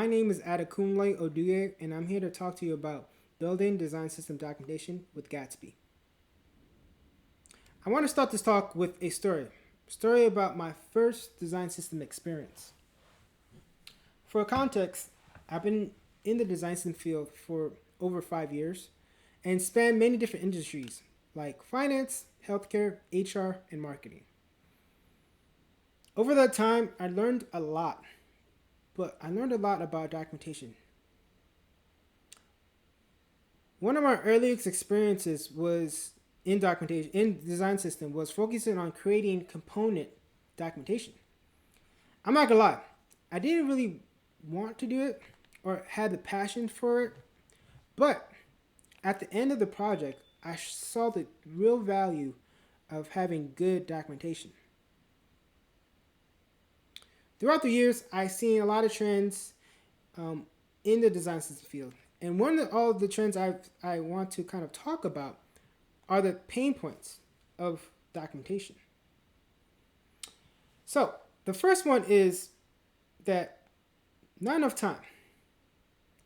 My name is Adekunle Oduye, and I'm here to talk to you about building design system documentation with Gatsby. I want to start this talk with a story about my first design system experience. For context, I've been in the design system field for over 5 years and spanned many different industries like finance, healthcare, HR, and marketing. Over that time, I learned a lot, but I learned a lot about documentation. One of my earliest experiences was in design system was focusing on creating component documentation. I'm not gonna lie, I didn't really want to do it or had the passion for it, but at the end of the project, I saw the real value of having good documentation. Throughout the years, I've seen a lot of trends um, in the design system field. And one of all the trends I want to kind of talk about are the pain points of documentation. So the first one is that not enough time.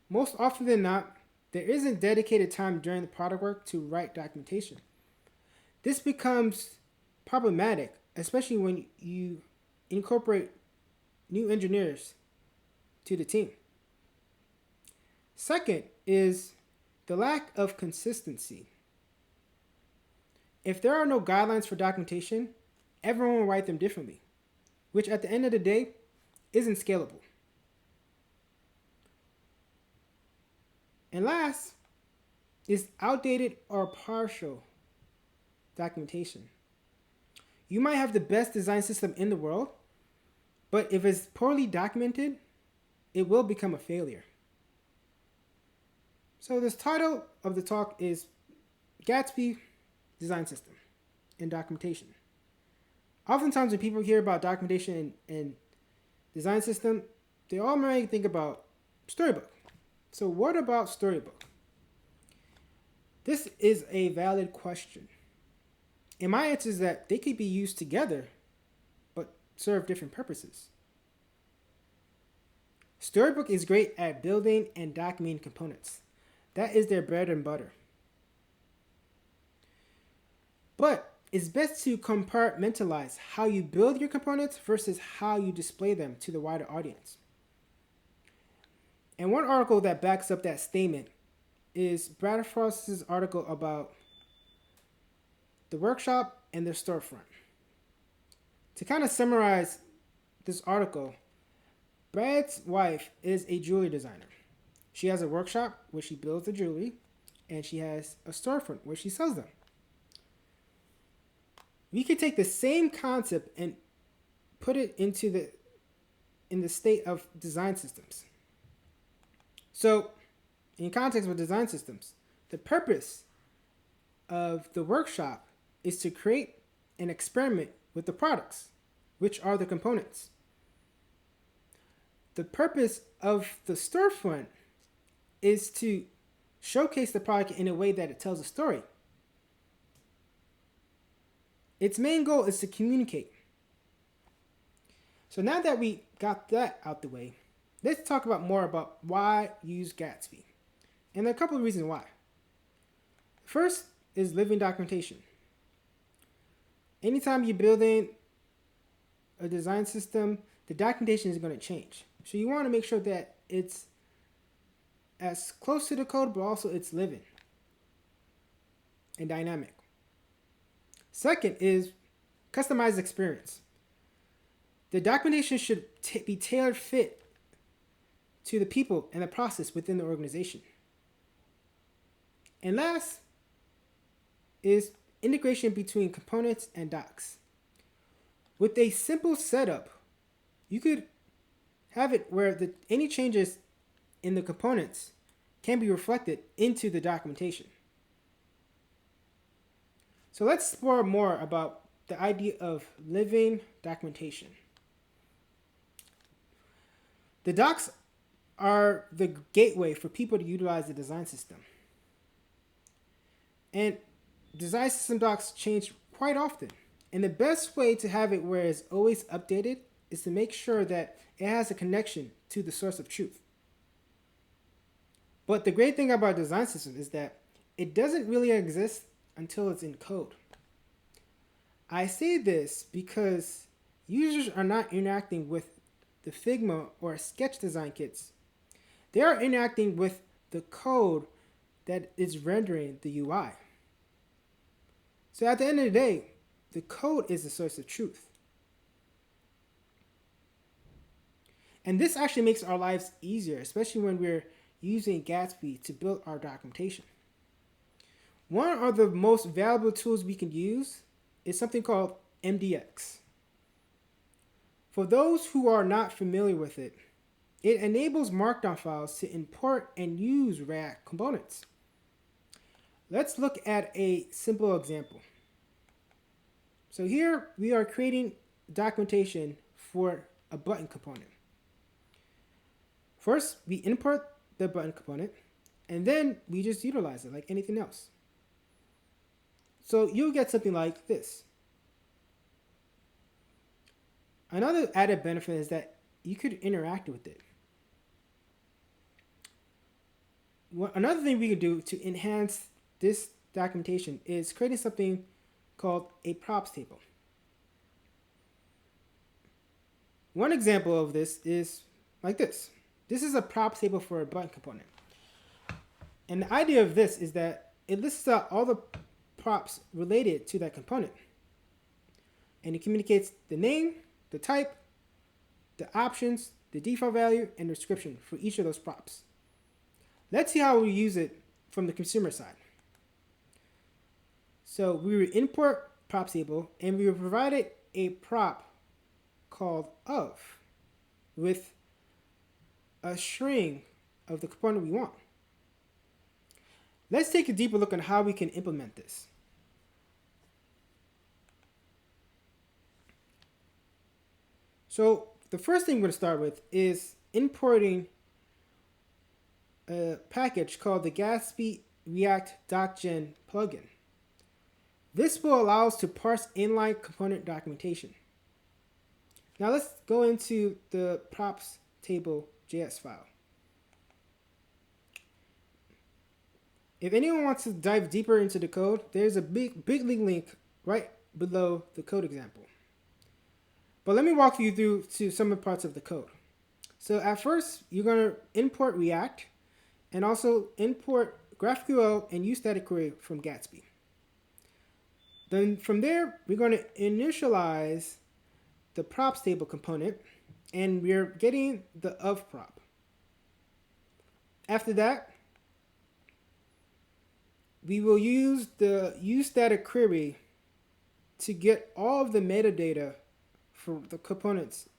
Most often than not, there isn't dedicated time during the product work to write documentation. This becomes problematic, especially when you incorporate new engineers to the team. Second is the lack of consistency. If there are no guidelines for documentation, everyone will write them differently, which at the end of the day isn't scalable. And last is outdated or partial documentation. You might have the best design system in the world, but if it's poorly documented, it will become a failure. So this title of the talk is Gatsby Design System and Documentation. Oftentimes when people hear about documentation and design system, they automatically think about Storybook. So what about Storybook? This is a valid question. And my answer is that they could be used together, but serve different purposes. Storybook is great at building and documenting components. That is their bread and butter. But it's best to compartmentalize how you build your components versus how you display them to the wider audience. And one article that backs up that statement is Brad Frost's article about the workshop and their storefront. To kind of summarize this article, Brad's wife is a jewelry designer. She has a workshop where she builds the jewelry, and she has a storefront where she sells them. We could take the same concept and put it in the state of design systems. So, in context with design systems, the purpose of the workshop is to create and experiment with the products, which are the components. The purpose of the storefront is to showcase the product in a way that it tells a story. Its main goal is to communicate. So now that we got that out the way, let's talk about more about why use Gatsby. And there are a couple of reasons why. First is living documentation. Anytime you're building a design system, the documentation is going to change. So you want to make sure that it's as close to the code, but also it's living and dynamic. Second is customized experience. The documentation should be tailored fit to the people and the process within the organization. And last is integration between components and docs. With a simple setup, you could have it where any changes in the components can be reflected into the documentation. So let's explore more about the idea of living documentation. The docs are the gateway for people to utilize the design system. And design system docs change quite often. And the best way to have it where it's always updated is to make sure that it has a connection to the source of truth. But the great thing about design system is that it doesn't really exist until it's in code. I say this because users are not interacting with the Figma or Sketch design kits. They are interacting with the code that is rendering the UI. So at the end of the day, the code is the source of truth. And this actually makes our lives easier, especially when we're using Gatsby to build our documentation. One of the most valuable tools we can use is something called MDX. For those who are not familiar with it, it enables Markdown files to import and use React components. Let's look at a simple example. So here we are creating documentation for a button component. First, we import the button component, and then we just utilize it like anything else. So you'll get something like this. Another added benefit is that you could interact with it. Another thing we could do to enhance this documentation is creating something called a props table. One example of this is like this. This is a props table for a button component. And the idea of this is that it lists out all the props related to that component. And it communicates the name, the type, the options, the default value, and the description for each of those props. Let's see how we use it from the consumer side. So we will import props table, and we will provide it a prop called of with a string of the component we want. Let's take a deeper look on how we can implement this. So the first thing we're going to start with is importing a package called the Gatsby React DocGen plugin. This will allow us to parse inline component documentation. Now let's go into the props table JS file. If anyone wants to dive deeper into the code, there's a big link right below the code example. But let me walk you through to some of the parts of the code. So at first, you're going to import React and also import GraphQL and use static query from Gatsby. Then from there, we're going to initialize the props table component, and we're getting the of prop. After that, we will use the use static query to get all of the metadata for the components.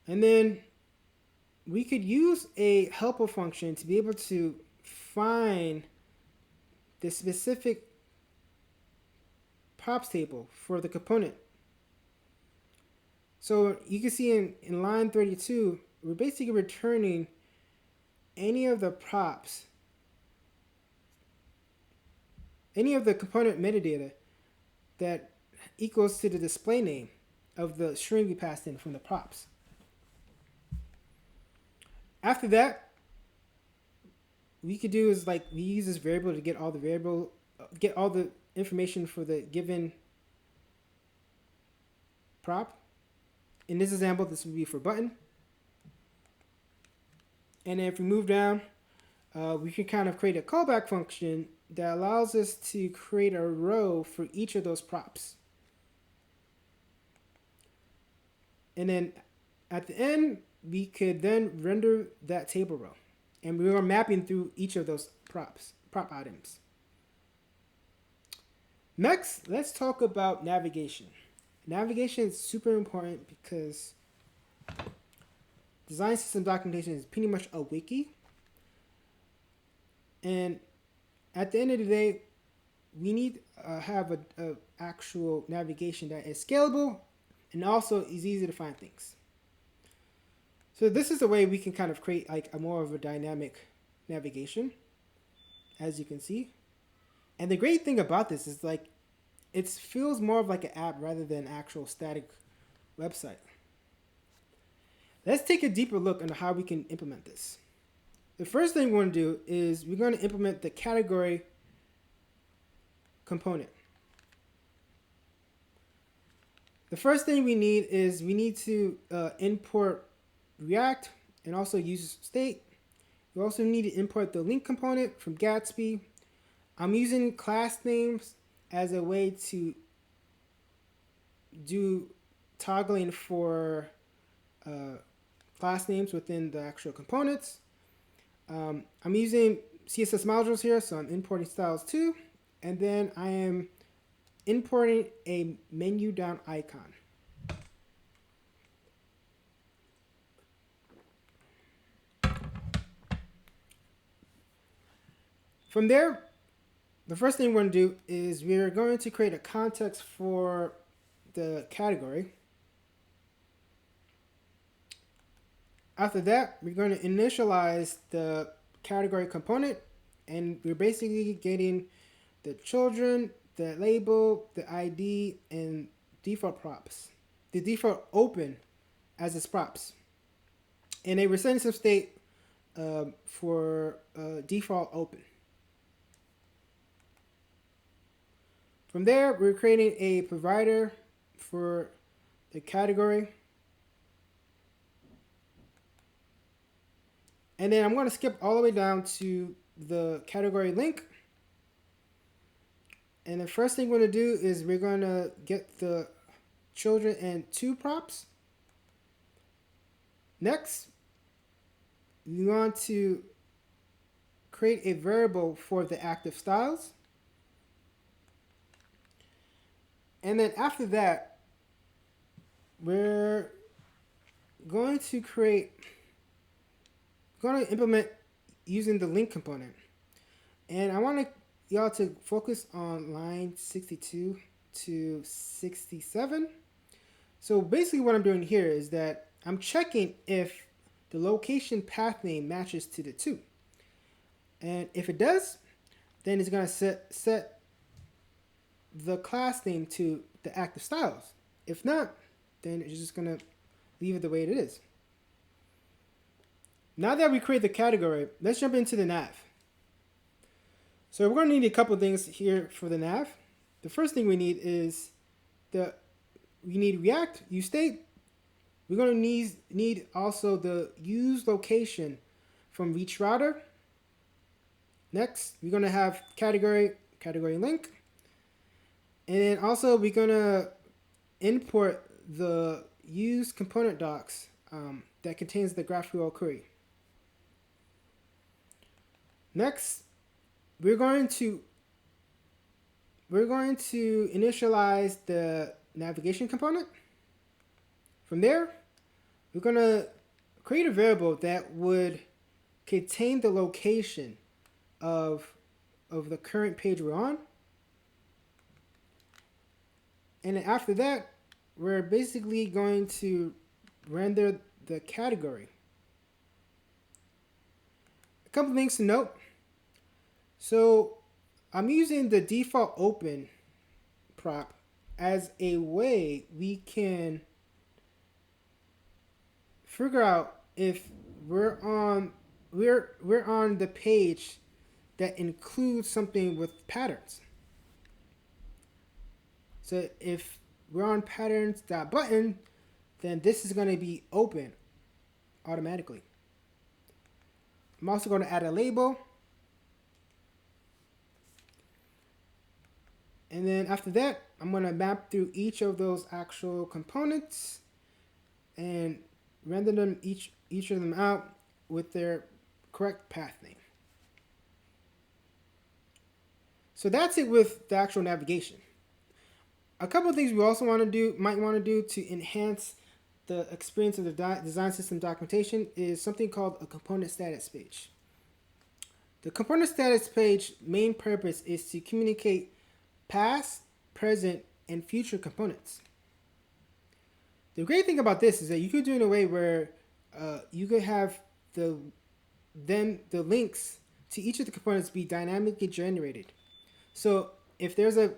And then we could use a helper function to be able to find the specific props table for the component. So you can see in line 32, we're basically returning any of the props, any of the component metadata that equals to the display name of the string we passed in from the props. After that, we could do is like we use this variable to get all the information for the given prop. In this example, this would be for button. And then if we move down, we can kind of create a callback function that allows us to create a row for each of those props. And then at the end, we could then render that table row. And we are mapping through each of those prop items. Next, let's talk about navigation. Navigation is super important because design system documentation is pretty much a wiki. And at the end of the day, we need to have a actual navigation that is scalable and also is easy to find things. So this is the way we can kind of create like a more of a dynamic navigation, as you can see. And the great thing about this is like it feels more of like an app rather than an actual static website. Let's take a deeper look into how we can implement this. The first thing we want to do is we're going to implement the category component. The first thing we need is we need to import React and also use state. We also need to import the link component from Gatsby. I'm using class names as a way to do toggling for class names within the actual components. I'm using CSS modules here, so I'm importing styles too. And then I am importing a menu down icon. From there, the first thing we're going to do is we're going to create a context for the category. After that, we're going to initialize the category component, and we're basically getting the children, the label, the ID, and default props. The default open as its props. And a recensive state for default open. From there, we're creating a provider for the category. And then I'm going to skip all the way down to the category link. And the first thing we're going to do is we're going to get the children and 2 props. Next, we want to create a variable for the active styles. And then after that, we're going to implement using the link component. And I want y'all to focus on line 62 to 67. So basically what I'm doing here is that I'm checking if the location path name matches to the 2. And if it does, then it's going to set the class name to the active styles. If not, then it's just going to leave it the way it is. Now that we create the category, let's jump into the nav. So we're going to need a couple things here for the nav. The first thing we need is we need React use state. We're going to need also the use location from each router. Next, we're going to have category link. And then also we're going to import the use component docs that contains the GraphQL query. Next, we're going to initialize the navigation component. From there, we're going to create a variable that would contain the location of the current page we're on. And then after that, we're basically going to render the category. A couple things to note. So I'm using the default open prop as a way we can figure out if we're on the page that includes something with patterns. So if we're on patterns.button, then this is going to be open automatically. I'm also going to add a label. And then after that, I'm going to map through each of those actual components and render them each of them out with their correct path name. So that's it with the actual navigation. A couple of things we also might want to do to enhance the experience of the design system documentation is something called a component status page. The component status page main purpose is to communicate past, present, and future components. The great thing about this is that you could do it in a way where you could have the links to each of the components be dynamically generated. So if there's a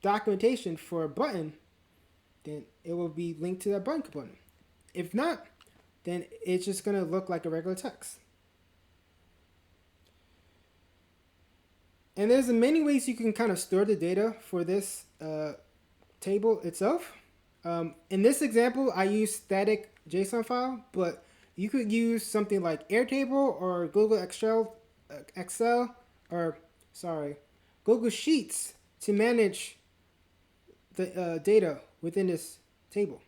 documentation for a button, then it will be linked to that button component. If not, then it's just going to look like a regular text. And there's many ways you can kind of store the data for this table itself. In this example, I use static JSON file, but you could use something like Airtable or Google Sheets to manage the data within this table.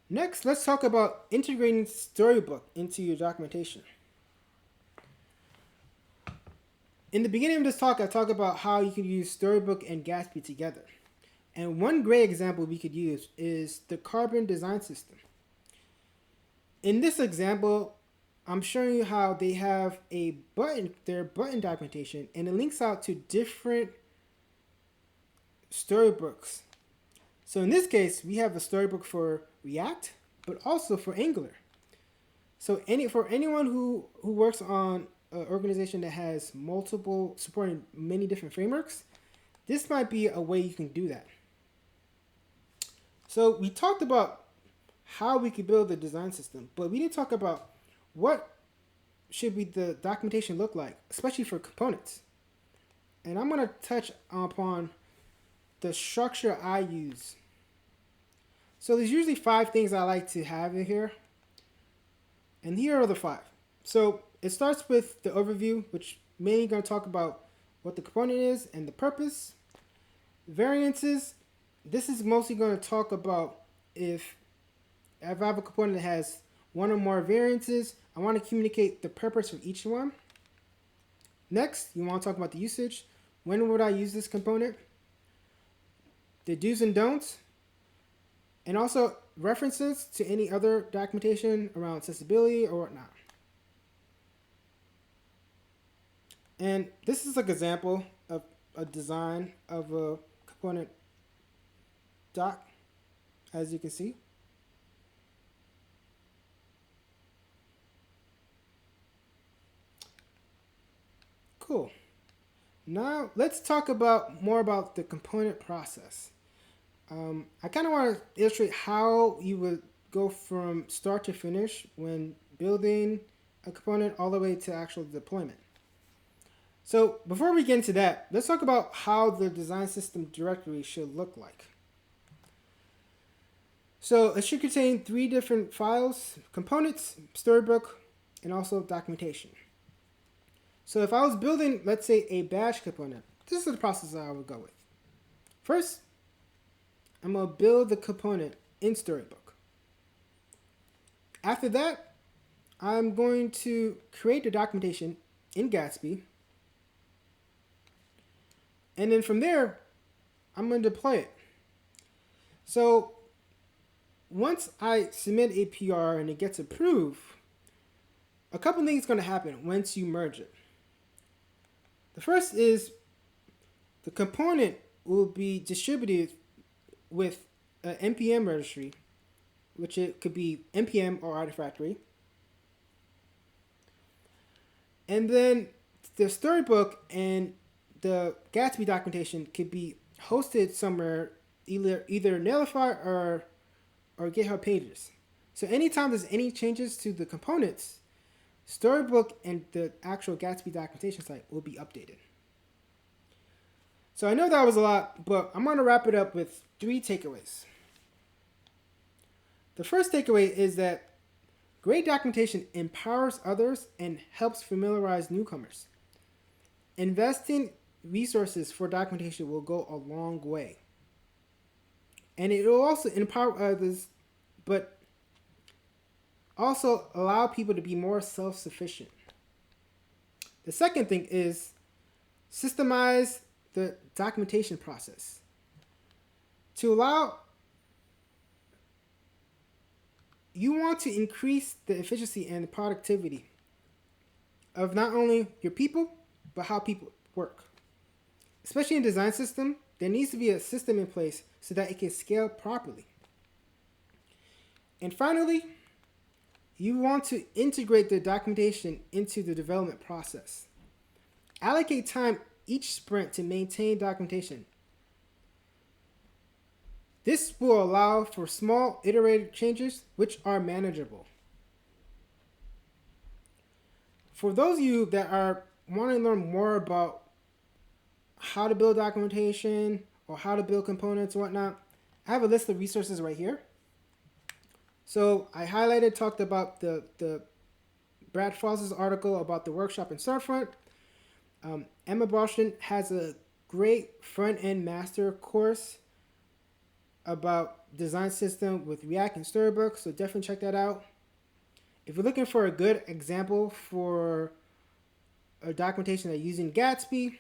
Next, let's talk about integrating Storybook into your documentation. In the beginning of this talk, I talked about how you can use Storybook and Gatsby together. And one great example we could use is the Carbon design system. In this example, I'm showing you how they have a button, their button documentation, and it links out to different storybooks. So in this case, we have a storybook for React, but also for Angular. So for anyone who works on an organization that has supporting many different frameworks, this might be a way you can do that. So we talked about how we could build the design system, but we didn't talk about what should the documentation look like, especially for components. And I'm going to touch upon the structure I use. So there's usually 5 things I like to have in here. And here are the 5. So it starts with the overview, which mainly going to talk about what the component is and the purpose. Variances. This is mostly going to talk about if I have a component that has one or more variances, I want to communicate the purpose of each one. Next, you want to talk about the usage. When would I use this component? The do's and don'ts. And also references to any other documentation around accessibility or whatnot. And this is like an example of a design of a component doc, as you can see. Cool. Now let's talk more about the component process. I kind of want to illustrate how you would go from start to finish when building a component all the way to actual deployment. So before we get into that, let's talk about how the design system directory should look like. So it should contain 3 different files: components, storybook, and also documentation. So if I was building, let's say, a badge component, this is the process I would go with. First, I'm going to build the component in Storybook. After that, I'm going to create the documentation in Gatsby. And then from there, I'm going to deploy it. So once I submit a PR and it gets approved, a couple things are going to happen once you merge it. The first is the component will be distributed with an NPM registry, which it could be NPM or Artifactory. And then the Storybook and the Gatsby documentation could be hosted somewhere, either Netlify or GitHub Pages. So anytime there's any changes to the components, Storybook and the actual Gatsby documentation site will be updated. So I know that was a lot, but I'm going to wrap it up with 3 takeaways. The first takeaway is that great documentation empowers others and helps familiarize newcomers. Investing resources for documentation will go a long way. And it will also empower others, but also allow people to be more self-sufficient. The second thing is systemize the documentation process to allow you want to increase the efficiency and the productivity of not only your people but how people work. Especially in design system, there needs to be a system in place so that it can scale properly. And finally, you want to integrate the documentation into the development process. Allocate time each sprint to maintain documentation. This will allow for small iterated changes which are manageable. For those of you that are wanting to learn more about how to build documentation or how to build components and whatnot, I have a list of resources right here. So I highlighted, talked about the Brad Foss's article about the workshop in Storefront. Emma Boston has a great front-end master course about design system with React and Storybook, so definitely check that out. If you're looking for a good example for a documentation that's using Gatsby,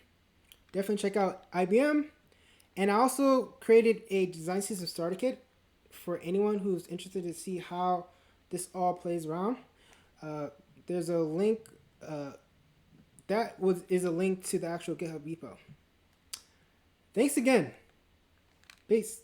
definitely check out IBM. And I also created a design system starter kit for anyone who's interested to see how this all plays around. There's a link. Is a link to the actual GitHub repo. Thanks again. Peace.